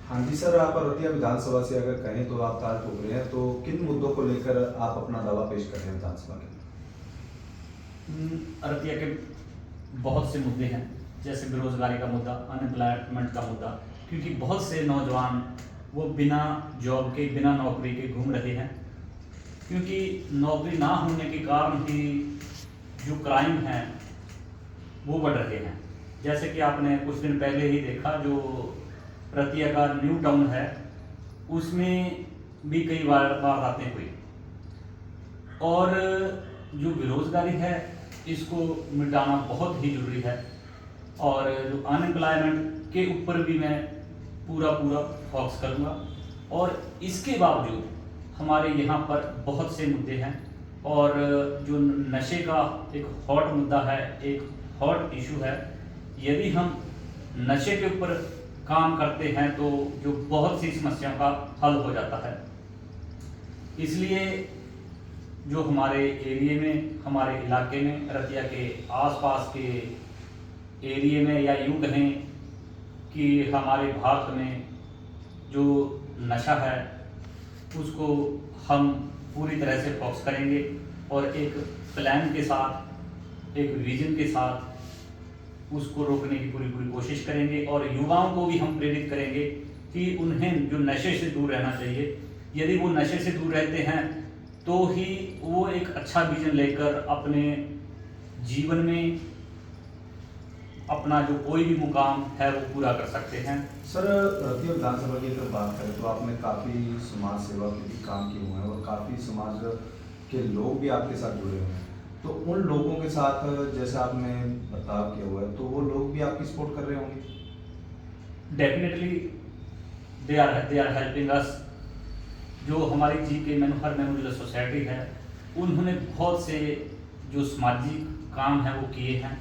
हाँ जी सर, आप रतिया विधानसभा से अगर कहें तो आप ताल ठोक रहे हैं, तो किन मुद्दों को लेकर आप अपना दावा पेश कर रहे हैं विधानसभा के अंदर? रतिया के बहुत से मुद्दे हैं, जैसे बेरोजगारी का मुद्दा, अनएम्प्लॉयमेंट का मुद्दा, क्योंकि बहुत से नौजवान वो बिना जॉब के, बिना नौकरी के घूम रहे हैं, क्योंकि नौकरी ना होने के कारण ही जो क्राइम हैं वो बढ़ रहे हैं। जैसे कि आपने कुछ दिन पहले ही देखा, जो रतिया का न्यू टाउन है उसमें भी कई वारदातें हुई। और जो बेरोजगारी है इसको मिटाना बहुत ही ज़रूरी है, और जो अनएम्प्लॉयमेंट के ऊपर भी मैं पूरा फोकस करूँगा। और इसके बावजूद हमारे यहाँ पर बहुत से मुद्दे हैं, और जो नशे का एक हॉट मुद्दा है, एक हॉट इशू है। यदि हम नशे के ऊपर काम करते हैं तो जो बहुत सी समस्याओं का हल हो जाता है। इसलिए जो हमारे एरिए में, हमारे इलाके में, रतिया के आसपास के एरिए में, या यूँ कहें कि हमारे भारत में जो नशा है उसको हम पूरी तरह से फोकस करेंगे, और एक प्लान के साथ, एक विजन के साथ उसको रोकने की पूरी कोशिश करेंगे। और युवाओं को भी हम प्रेरित करेंगे कि उन्हें जो नशे से दूर रहना चाहिए। यदि वो नशे से दूर रहते हैं तो ही वो एक अच्छा विजन लेकर अपने जीवन में अपना जो कोई भी मुकाम है वो पूरा कर सकते हैं। सर, रतिया विधानसभा की अगर बात करें तो आपने काफ़ी समाज सेवा के भी काम किए हुए हैं और काफ़ी समाज के लोग भी आपके साथ जुड़े हुए हैं। तो उन लोगों के साथ जैसे आपने बर्ताव किया हुआ है, तो वो लोग भी आपकी सपोर्ट कर रहे होंगे? Definitely they are helping us. जो हमारी जी के मनोहर मेमोरियल सोसाइटी है, उन्होंने बहुत से जो सामाजिक काम है वो किए हैं,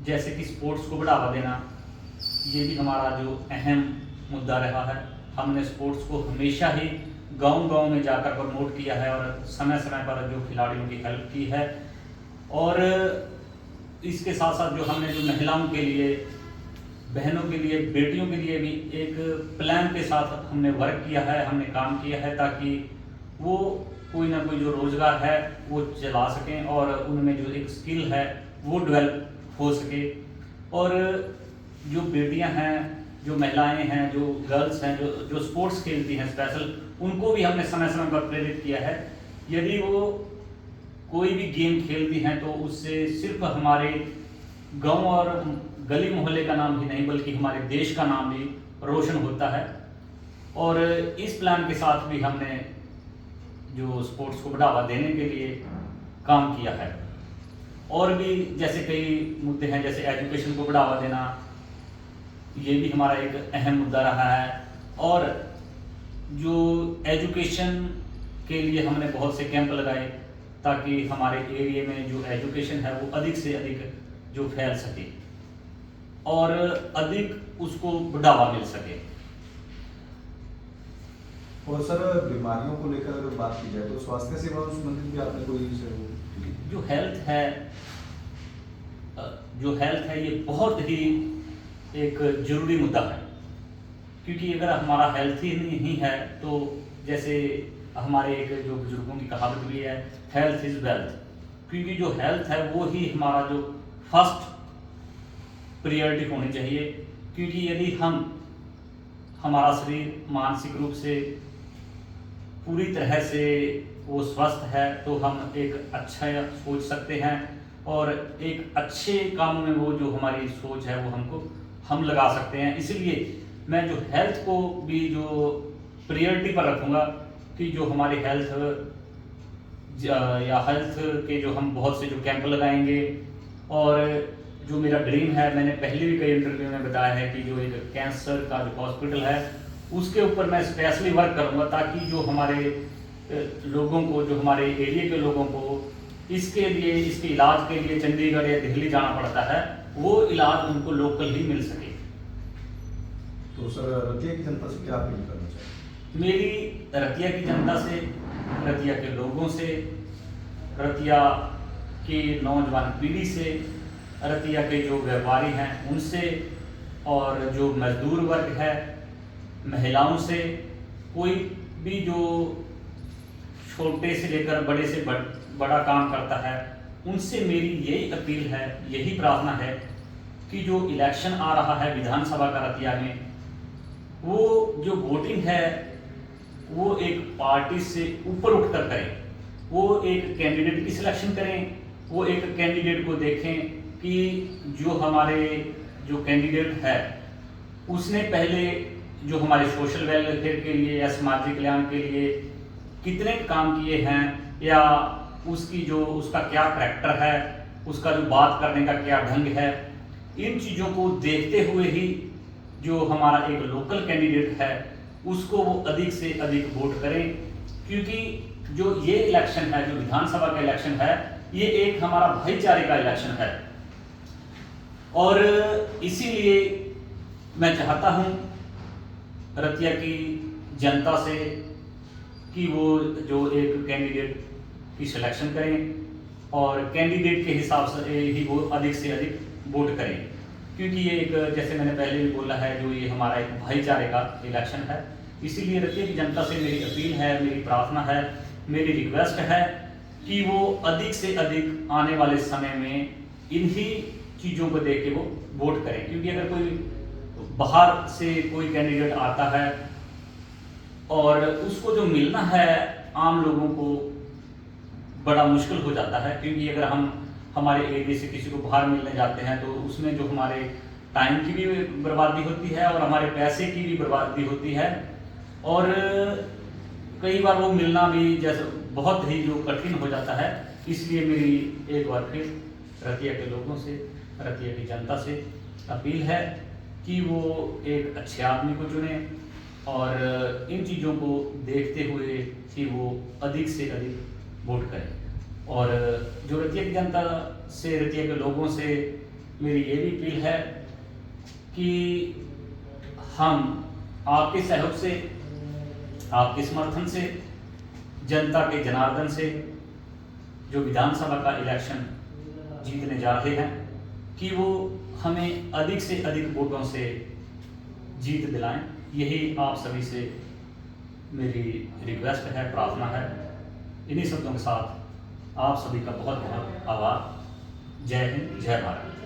जैसे कि स्पोर्ट्स को बढ़ावा देना। ये भी हमारा जो अहम मुद्दा रहा है। हमने स्पोर्ट्स को हमेशा ही गांव-गांव में जाकर प्रमोट किया है, और समय समय पर जो खिलाड़ियों की हेल्प की है। और इसके साथ साथ जो हमने जो महिलाओं के लिए, बहनों के लिए, बेटियों के लिए भी एक प्लान के साथ हमने वर्क किया है, हमने काम किया है, ताकि वो कोई ना कोई जो रोज़गार है वो चला सकें, और उनमें जो एक स्किल है वो डेवलप हो सके। और जो बेटियां हैं, जो महिलाएं हैं, जो गर्ल्स हैं, जो स्पोर्ट्स खेलती हैं स्पेशल, उनको भी हमने समय समय पर प्रेरित किया है। यदि वो कोई भी गेम खेलती हैं तो उससे सिर्फ हमारे गांव और गली मोहल्ले का नाम ही नहीं, बल्कि हमारे देश का नाम भी रोशन होता है। और इस प्लान के साथ भी हमने जो स्पोर्ट्स को बढ़ावा देने के लिए काम किया है। और भी जैसे कई मुद्दे हैं, जैसे एजुकेशन को बढ़ावा देना, ये भी हमारा एक अहम मुद्दा रहा है। और जो एजुकेशन के लिए हमने बहुत से कैंप लगाए, ताकि हमारे एरिया में जो एजुकेशन है वो अधिक से अधिक जो फैल सके और अधिक उसको बढ़ावा मिल सके। और सर, बीमारियों को लेकर अगर बात की जाए तो स्वास्थ्य सेवा संबंधित भी आपने कोई जो हेल्थ है, ये बहुत ही एक जरूरी मुद्दा है, क्योंकि अगर हमारा हेल्थ ही नहीं है तो, जैसे हमारे एक जो बुजुर्गों की कहावत भी है, हेल्थ इज वेल्थ। क्योंकि जो हेल्थ है वो ही हमारा जो फर्स्ट प्रायोरिटी होनी चाहिए। क्योंकि यदि हमारा शरीर मानसिक रूप से पूरी तरह से वो स्वस्थ है तो हम एक अच्छा सोच सकते हैं, और एक अच्छे काम में वो जो हमारी सोच है वो हम लगा सकते हैं। इसलिए मैं जो हेल्थ को भी जो प्रायोरिटी पर रखूँगा, कि जो हमारी हेल्थ या हेल्थ के जो हम बहुत से जो कैंप लगाएंगे। और जो मेरा ड्रीम है, मैंने पहले भी कई इंटरव्यू में बताया है, कि जो एक कैंसर का जो हॉस्पिटल है उसके ऊपर मैं स्पेशली वर्क करूँगा, ताकि जो हमारे लोगों को, जो हमारे एरिया के लोगों को इसके लिए, इसके इलाज के लिए चंडीगढ़ या दिल्ली जाना पड़ता है, वो इलाज उनको लोकल ही मिल सके। तो सर, रतिया की जनता से क्या अपील करना चाहिए? मेरी रतिया की जनता से, रतिया के लोगों से, रतिया की नौजवान पीढ़ी से, रतिया के जो व्यापारी हैं उनसे, और जो मजदूर वर्ग है, महिलाओं से, कोई भी जो छोटे से लेकर बड़े से बड़ा काम करता है, उनसे मेरी यही अपील है, यही प्रार्थना है कि जो इलेक्शन आ रहा है विधानसभा का रतिया में, वो जो वोटिंग है वो एक पार्टी से ऊपर उठकर करें। वो एक कैंडिडेट की सिलेक्शन करें, वो एक कैंडिडेट को देखें कि जो हमारे जो कैंडिडेट है उसने पहले जो हमारे सोशल वेलफेयर के लिए या सामाजिक कल्याण के लिए कितने काम किए हैं, या उसका क्या करैक्टर है, उसका जो बात करने का क्या ढंग है, इन चीज़ों को देखते हुए ही जो हमारा एक लोकल कैंडिडेट है उसको वो अधिक से अधिक वोट करें। क्योंकि जो ये इलेक्शन है, जो विधानसभा का इलेक्शन है, ये एक हमारा भाईचारे का इलेक्शन है। और इसीलिए मैं चाहता हूँ रतिया की जनता से कि वो जो एक कैंडिडेट की सिलेक्शन करें और कैंडिडेट के हिसाब से ही वो अधिक से अधिक वोट करें। क्योंकि ये एक, जैसे मैंने पहले भी बोला है, जो ये हमारा एक भाईचारे का इलेक्शन है। इसीलिए रतिया की जनता से मेरी अपील है, मेरी प्रार्थना है, मेरी रिक्वेस्ट है कि वो अधिक से अधिक आने वाले समय में इन्हीं चीज़ों को देख के वो वोट करें। क्योंकि अगर कोई बाहर से कोई कैंडिडेट आता है और उसको जो मिलना है आम लोगों को बड़ा मुश्किल हो जाता है। क्योंकि अगर हम हमारे एरिया से किसी को बाहर मिलने जाते हैं तो उसमें जो हमारे टाइम की भी बर्बादी होती है और हमारे पैसे की भी बर्बादी होती है, और कई बार वो मिलना भी जैसे बहुत ही जो कठिन हो जाता है। इसलिए मेरी एक बार फिर रतिया के लोगों से, रतिया की जनता से अपील है कि वो एक अच्छे आदमी को चुने और इन चीज़ों को देखते हुए कि वो अधिक से अधिक वोट करें। और जो रतिया की जनता से, रतिया के लोगों से मेरी ये भी अपील है कि हम आपके सहयोग से, आपके समर्थन से, जनता के जनार्दन से जो विधानसभा का इलेक्शन जीतने जा रहे हैं, कि वो हमें अधिक से अधिक वोटों से जीत दिलाएं। यही आप सभी से मेरी रिक्वेस्ट है, प्रार्थना है। इन्हीं शब्दों के साथ आप सभी का बहुत बहुत आभार। जय हिंद, जय भारत।